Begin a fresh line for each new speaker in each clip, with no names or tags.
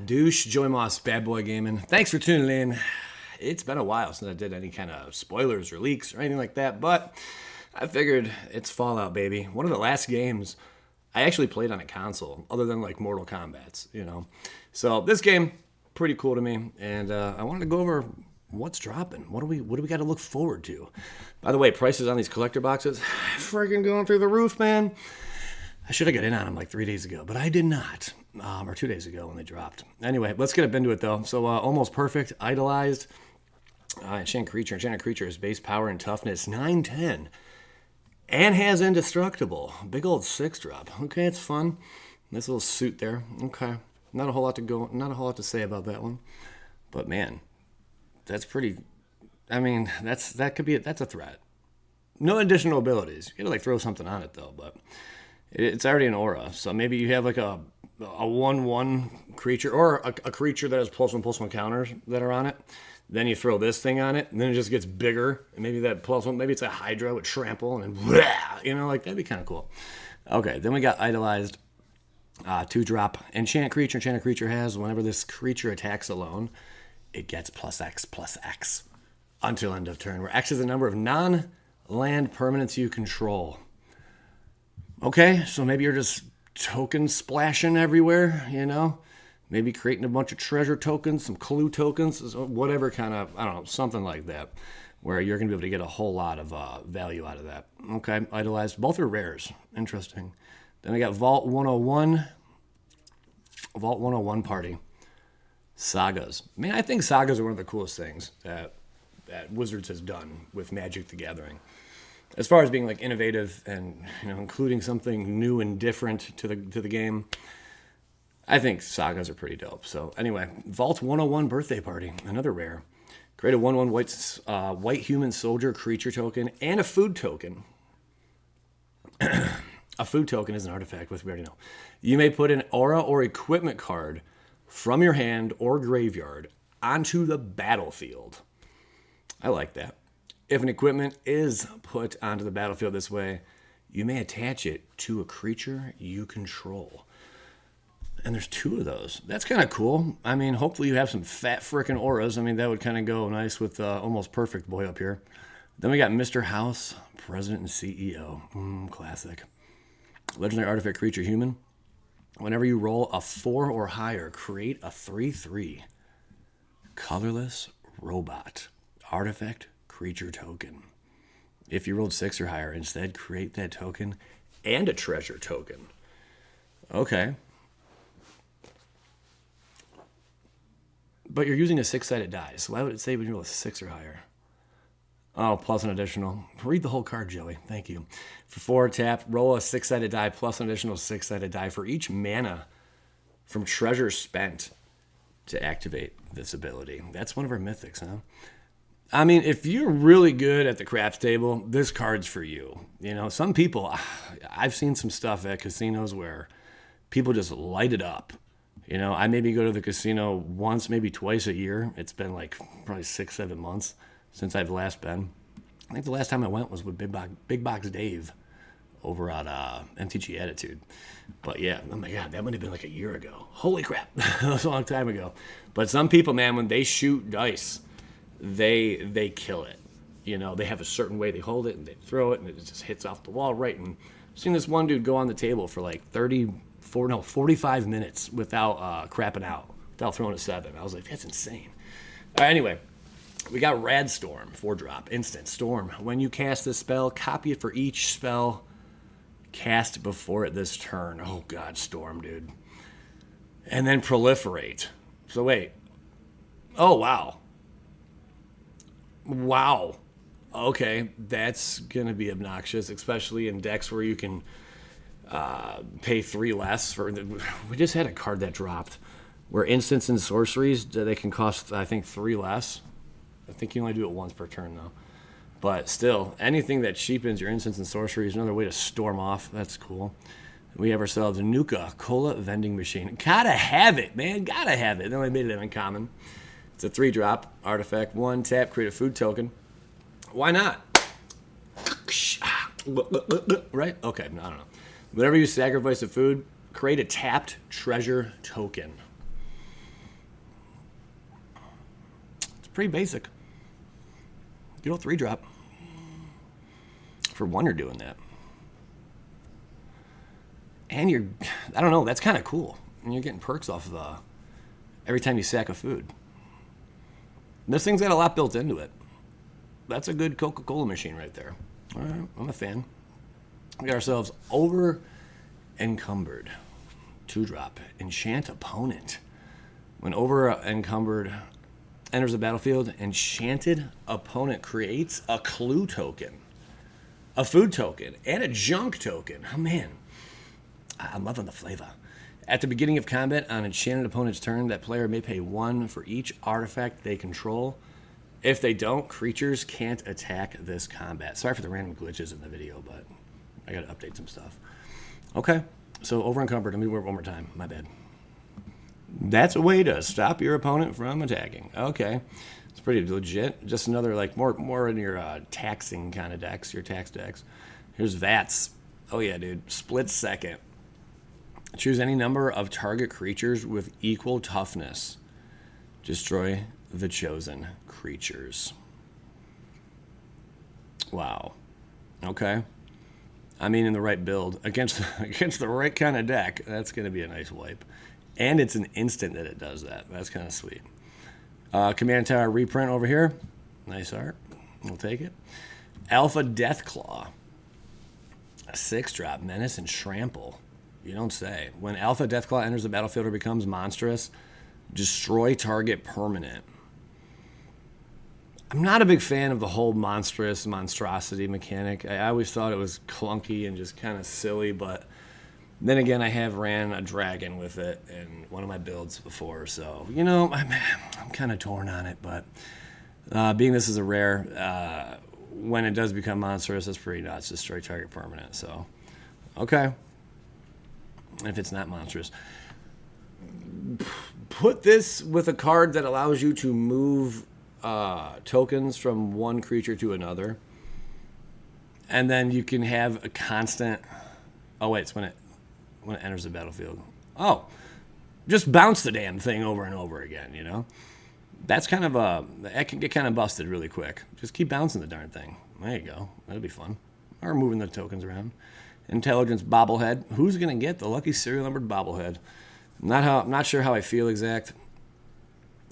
Douche, Joey Moss, Bad Boy Gaming. Thanks for tuning in. It's been a while since I did any kind of spoilers or leaks or anything like that, but I figured it's Fallout, baby. One of the last games I actually played on a console, other than like Mortal Kombat's, you know. So this game, pretty cool to me, and I wanted to go over what's dropping. What do we got to look forward to? By the way, prices on these collector boxes, freaking going through the roof, man. I should have got in on them like 3 days ago, but I did not. Or 2 days ago when they dropped. Anyway, let's get up into it though. So Almost Perfect, Idolized, Enchanted Creature. Enchanted Creature is base power and toughness 910. And has Indestructible. Big old 6-drop. Okay, it's fun. Nice little suit there. Okay. Not a whole lot to say about that one. But man, that's pretty. I mean, that's a threat. No additional abilities. You gotta like throw something on it though, but it's already an aura. So maybe you have like a 1/1 creature or a creature that has +1/+1 counters that are on it. Then you throw this thing on it, and then it just gets bigger. And maybe that +1, maybe it's a Hydra with trample, and then, you know, like that'd be kind of cool. Okay, then we got Idolized, 2-drop. Enchanted Creature. Enchanted Creature has whenever this creature attacks alone, it gets +X/+X until end of turn, where X is the number of non-land permanents you control. Okay, so maybe you're just token splashing everywhere, you know? Maybe creating a bunch of treasure tokens, some clue tokens, whatever kind of, I don't know, something like that, where you're going to be able to get a whole lot of value out of that. Okay, Idolized. Both are rares. Interesting. Then we got Vault 101. Vault 101 Party. Sagas. Man, I think sagas are one of the coolest things that Wizards has done with Magic the Gathering. As far as being like innovative and, you know, including something new and different to the game, I think sagas are pretty dope. So anyway, Vault 101 Birthday Party, another rare. Create a 1/1 white human soldier creature token and a food token. A food token is an artifact, which we already know. You may put an aura or equipment card from your hand or graveyard onto the battlefield. I like that. If an equipment is put onto the battlefield this way, you may attach it to a creature you control. And there's 2 of those. That's kind of cool. I mean, hopefully you have some fat frickin' auras. I mean, that would kind of go nice with Almost Perfect Boy up here. Then we got Mr. House, President and CEO. Classic. Legendary Artifact Creature Human. Whenever you roll a 4 or higher, create a 3/3 colorless robot artifact creature token. If you rolled 6 or higher, instead create that token and a treasure token. Okay. But you're using a 6-sided die, so why would it say when you roll a 6 or higher? Oh, plus an additional. Read the whole card, Joey. Thank you. For 4, tap, roll a 6-sided die plus an additional 6-sided die for each mana from treasure spent to activate this ability. That's one of our mythics, huh? I mean, if you're really good at the craps table, this card's for you. You know, some people, I've seen some stuff at casinos where people just light it up. You know, I maybe go to the casino once, maybe twice a year. It's been like probably 6-7 months since I've last been. I think the last time I went was with Big Box Dave over at MTG Attitude. But yeah, oh my God, that might have been like a year ago. Holy crap, that was a long time ago. But some people, man, when they shoot dice, they kill it. You know, they have a certain way they hold it and they throw it and it just hits off the wall right. And I've seen this one dude go on the table for like 45 minutes without crapping out, without throwing a 7. I was like, that's insane. All right, anyway, we got Rad Storm, 4-drop, instant storm. When you cast this spell, copy it for each spell cast before it this turn. Oh God, storm, dude. And then proliferate. So wait. Oh, wow. Wow. Okay, that's going to be obnoxious, especially in decks where you can pay 3 less. We just had a card that dropped where instants and sorceries, they can cost, I think, 3 less. I think you only do it once per turn, though. But still, anything that cheapens your instants and sorceries is another way to storm off. That's cool. We have ourselves a Nuka Cola vending machine. Gotta have it, man. Gotta have it. They only made it uncommon. It's a 3-drop artifact. 1 tap, create a food token. Why not? Right? Okay, I don't know. Whenever you sacrifice a food, create a tapped treasure token. pretty basic. Good old 3-drop. For one, you're doing that. And you're, I don't know, that's kind of cool. And you're getting perks off of every time you sack a food. This thing's got a lot built into it. That's a good Coca-Cola machine right there. All right, I'm a fan. We got ourselves over Encumbered. 2-drop. Enchant opponent. When over Encumbered enters the battlefield, enchanted opponent creates a clue token, a food token, and a junk token. Oh, man. I'm loving the flavor. At the beginning of combat, on enchanted opponent's turn, that player may pay 1 for each artifact they control. If they don't, creatures can't attack this combat. Sorry for the random glitches in the video, but I got to update some stuff. Okay, so over Encumbered. Let me work one more time. My bad. That's a way to stop your opponent from attacking. Okay, it's pretty legit. Just another, like, more in your taxing kind of decks, your tax decks. Here's VATS. Oh, yeah, dude. Split second. Choose any number of target creatures with equal toughness. Destroy the chosen creatures. Wow. Okay. I mean, in the right build, against the right kind of deck, that's going to be a nice wipe. And it's an instant that it does that. That's kind of sweet. Command Tower reprint over here. Nice art. We'll take it. Alpha Deathclaw. A 6-drop. Menace and Trample. You don't say. When Alpha Deathclaw enters the battlefield or becomes monstrous, destroy target permanent. I'm not a big fan of the whole monstrosity mechanic. I always thought it was clunky and just kind of silly, but then again, I have ran a dragon with it in one of my builds before, so, you know, I'm kind of torn on it, but being this is a rare, when it does become monstrous, it's pretty nuts. Destroy target permanent, so, okay. If it's not monstrous. Put this with a card that allows you to move tokens from one creature to another. And then you can have a constant... Oh, wait, it's when it enters the battlefield. Oh, just bounce the damn thing over and over again, you know? That's kind of that can get kind of busted really quick. Just keep bouncing the darn thing. There you go. That'll be fun. Or moving the tokens around. Intelligence bobblehead. Who's going to get the lucky serial numbered bobblehead? I'm not sure how I feel exact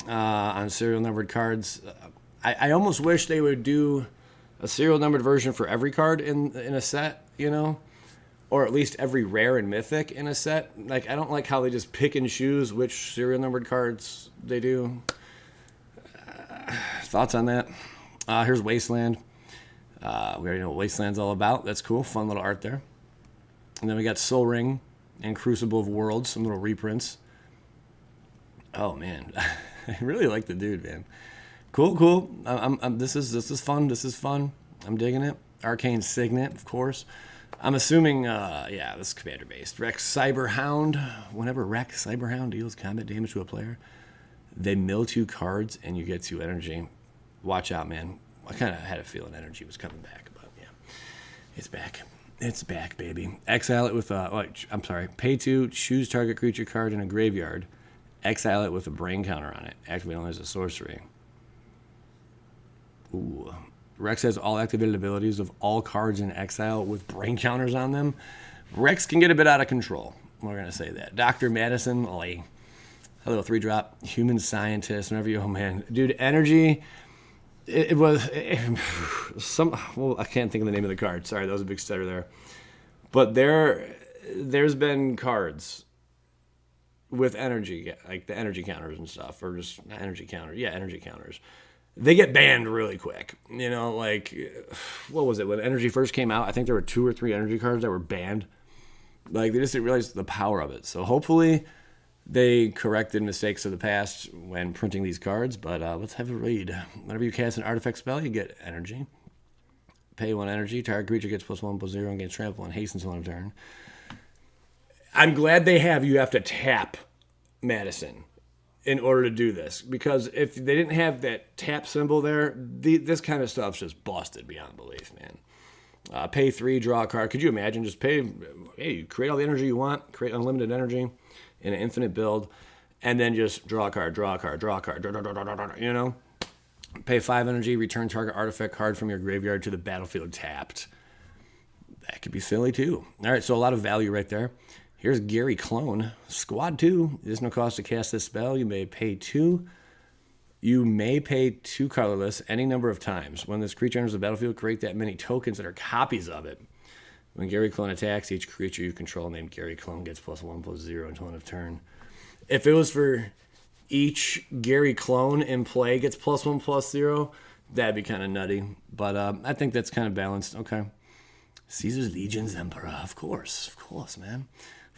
on serial numbered cards. I almost wish they would do a serial numbered version for every card in a set, you know? Or at least every rare and mythic in a set. Like, I don't like how they just pick and choose which serial numbered cards they do. Thoughts on that? Here's Wasteland. We already know what Wasteland's all about. That's cool. Fun little art there. And then we got Soul Ring and Crucible of Worlds, some little reprints. Oh, man. I really like the dude, man. Cool. This is fun. This is fun. I'm digging it. Arcane Signet, of course. I'm assuming, this is commander-based. Rex Cyberhound. Whenever Rex Cyberhound deals combat damage to a player, they mill 2 cards and you get 2 energy. Watch out, man. I kind of had a feeling energy was coming back, but yeah. It's back. It's back, baby. Exile it with pay 2, choose target creature card in a graveyard. Exile it with a brain counter on it. Activate only as a sorcery. Ooh. Rex has all activated abilities of all cards in exile with brain counters on them. Rex can get a bit out of control. We're going to say that. Dr. Madison, a little 3-drop. Human scientist, whenever you, oh man. Dude, energy, I can't think of the name of the card. Sorry, that was a big stutter there. But there's been cards with energy, like the energy counters and stuff, or just not energy counters. Yeah, energy counters. They get banned really quick. You know, like, what was it? When energy first came out, I think there were 2 or 3 energy cards that were banned. Like, they just didn't realize the power of it. So hopefully they corrected mistakes of the past when printing these cards. But let's have a read. Whenever you cast an artifact spell, you get energy. Pay 1 energy. Target creature gets +1/+0 and gains trample and haste until end of turn. I'm glad you have to tap Madison in order to do this, because if they didn't have that tap symbol there, this kind of stuff's just busted beyond belief, man. Pay 3, draw a card. Could you imagine just create all the energy you want, create unlimited energy in an infinite build, and then just draw a card, you know? Pay 5 energy, return target artifact card from your graveyard to the battlefield tapped. That could be silly too. All right, so a lot of value right there. Here's Gary Clone. Squad 2. There's no cost to cast this spell. You may pay 2. You may pay 2 colorless any number of times. When this creature enters the battlefield, create that many tokens that are copies of it. When Gary Clone attacks, each creature you control named Gary Clone gets +1/+0 until end of turn. If it was for each Gary Clone in play gets +1/+0, that'd be kind of nutty. But I think that's kind of balanced. Okay. Caesar's Legion's Emperor. Of course, man.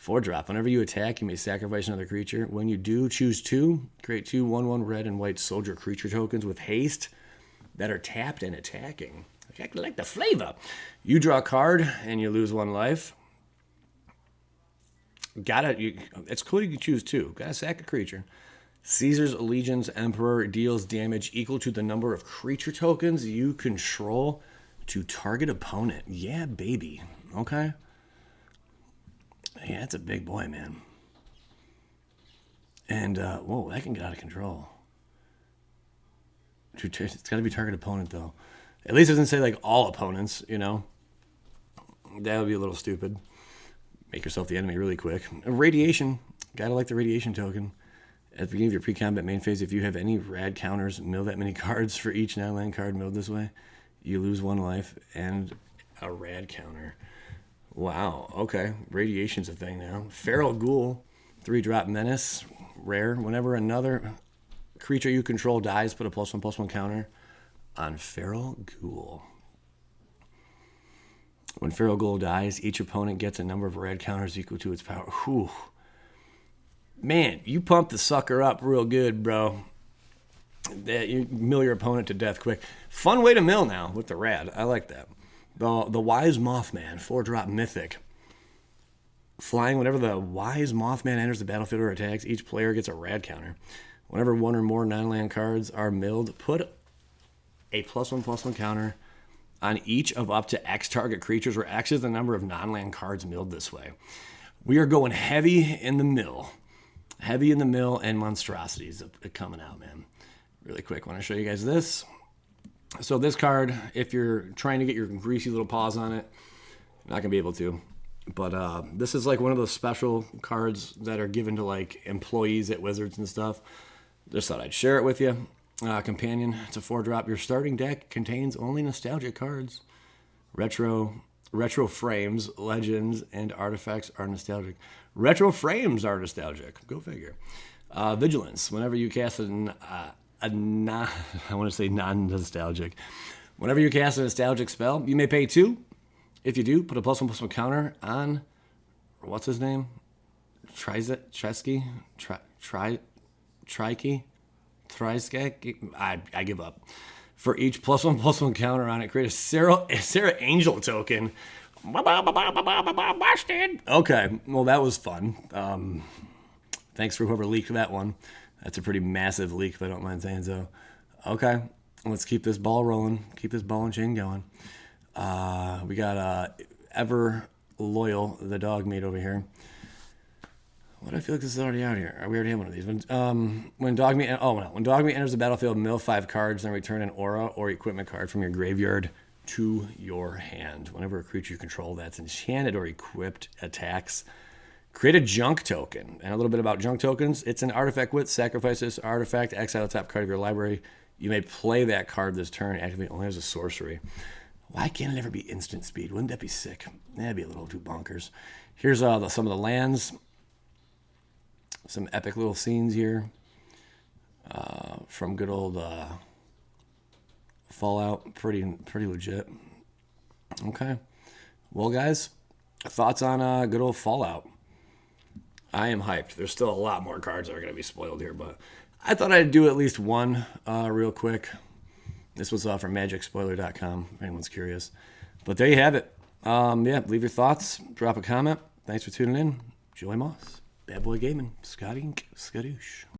4-drop. Whenever you attack, you may sacrifice another creature. When you do, choose 2. Create 2 1/1 red and white soldier creature tokens with haste that are tapped and attacking. I like the flavor. You draw a card and you lose 1 life. It's cool you can choose 2. Gotta sack a creature. Caesar's Legion's Emperor deals damage equal to the number of creature tokens you control to target opponent. Yeah, baby. Okay. Yeah, that's a big boy, man. And, whoa, that can get out of control. It's got to be target opponent, though. At least it doesn't say, like, all opponents, you know. That would be a little stupid. Make yourself the enemy really quick. Radiation. Gotta like the radiation token. At the beginning of your pre-combat main phase, if you have any rad counters, mill that many cards for each non-land card milled this way. You lose 1 life and a rad counter. Wow, okay. Radiation's a thing now. Feral Ghoul, 3-drop menace, rare. Whenever another creature you control dies, put a +1/+1 counter on Feral Ghoul. When Feral Ghoul dies, each opponent gets a number of rad counters equal to its power. Whew. Man, you pumped the sucker up real good, bro. You mill your opponent to death quick. Fun way to mill now with the rad. I like that. The Wise Mothman, 4-drop mythic. Flying, whenever the Wise Mothman enters the battlefield or attacks, each player gets a rad counter. Whenever 1 or more non-land cards are milled, put a +1/+1 counter on each of up to X target creatures, where X is the number of non-land cards milled this way. We are going heavy in the mill. Heavy in the mill and monstrosities coming out, man. Really quick, I want to show you guys this. So this card, if you're trying to get your greasy little paws on it, you're not going to be able to. But this is like one of those special cards that are given to like employees at Wizards and stuff. Just thought I'd share it with you. Companion, it's a 4-drop. Your starting deck contains only nostalgic cards. Retro frames, legends, and artifacts are nostalgic. Retro frames are nostalgic. Go figure. Vigilance. Whenever you cast I want to say non-nostalgic. Whenever you cast a nostalgic spell, you may pay 2. If you do, put a +1/+1 counter on, what's his name? Tresky? Trikey? I give up. For each +1/+1 counter on it, create a Sarah Angel token. Okay, well, that was fun. Thanks for whoever leaked that one. That's a pretty massive leak, if I don't mind saying so. Okay, let's keep this ball rolling. Keep this ball and chain going. We got Ever Loyal, the dog meat over here. What do I feel like this is already out here? We already have one of these. When dog meat enters the battlefield, mill 5 cards, then return an aura or equipment card from your graveyard to your hand. Whenever a creature you control that's enchanted or equipped attacks, create a junk token. And a little bit about junk tokens. It's an artifact with sacrifice this artifact, exile the top card of your library. You may play that card this turn, activate only as a sorcery. Why can't it ever be instant speed? Wouldn't that be sick? That'd be a little too bonkers. Here's some of the lands. Some epic little scenes here from good old Fallout. Pretty legit. Okay. Well, guys, thoughts on good old Fallout? I am hyped. There's still a lot more cards that are going to be spoiled here, but I thought I'd do at least one real quick. This was from magicspoiler.com, if anyone's curious. But there you have it. Yeah, leave your thoughts. Drop a comment. Thanks for tuning in. Joey Moss, Bad Boy Gaming, Scotty Inc., Skadoosh.